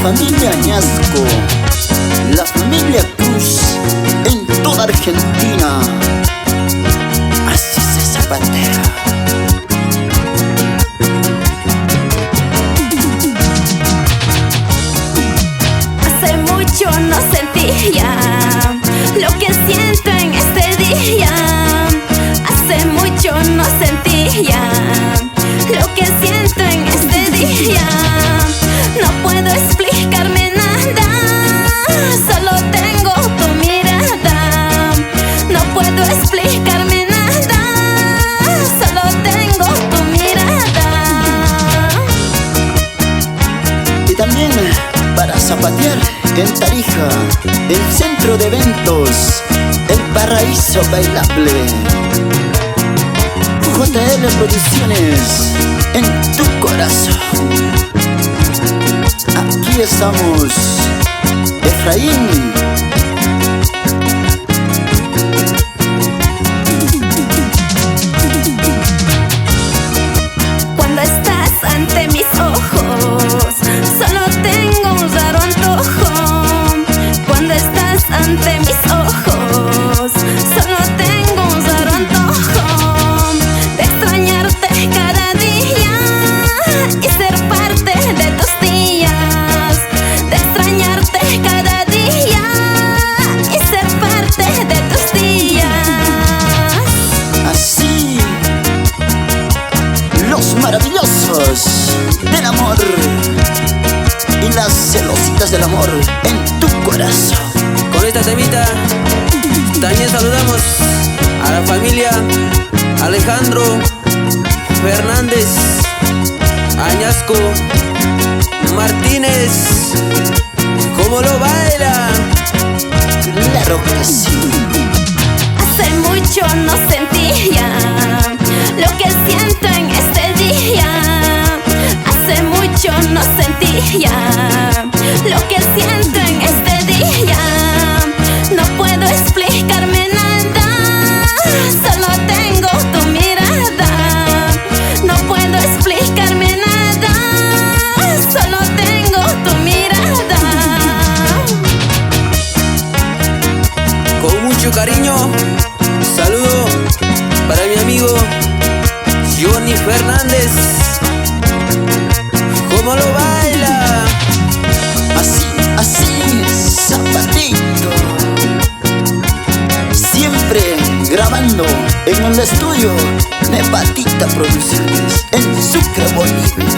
familia Añasco, la familia Cruz en toda Argentina. Así se zapatea. Hace mucho no sentía lo que siento en este día. Hace mucho no sentía lo que siento en este día. No puedo explicarme nada, solo tengo tu mirada. No puedo explicarme nada, solo tengo tu mirada. Y también para zapatear en Tarija, el centro de eventos, el paraíso bailable. JL Producciones, en tu corazón. Aquí estamos, Efraín. Cuando estás ante mis ojos, solo tengo un raro antojo. Cuando estás ante mis ojos, solo tengo un raro antojo de extrañarte cada día y ser parte de tus días. De extrañarte cada día y ser parte de tus días. Así, los maravillosos del amor y las celositas del amor en tu corazón. Con esta temita también saludamos a la familia Alejandro Fernández Añasco Martínez. ¿Cómo lo baila? Claro que sí. Hace mucho no sentía lo que siento en este día. Hace mucho no sentía lo que siento en este día. No puedo explicarme nada, solo tengo tu mirada. No puedo explicarme nada, solo tengo tu mirada. Con mucho cariño, saludo para mi amigo Johnny Fernández. ¿Cómo lo baila? Así, zapatito. Siempre grabando en el estudio de Patita Producciones en Sucre, Bolivia.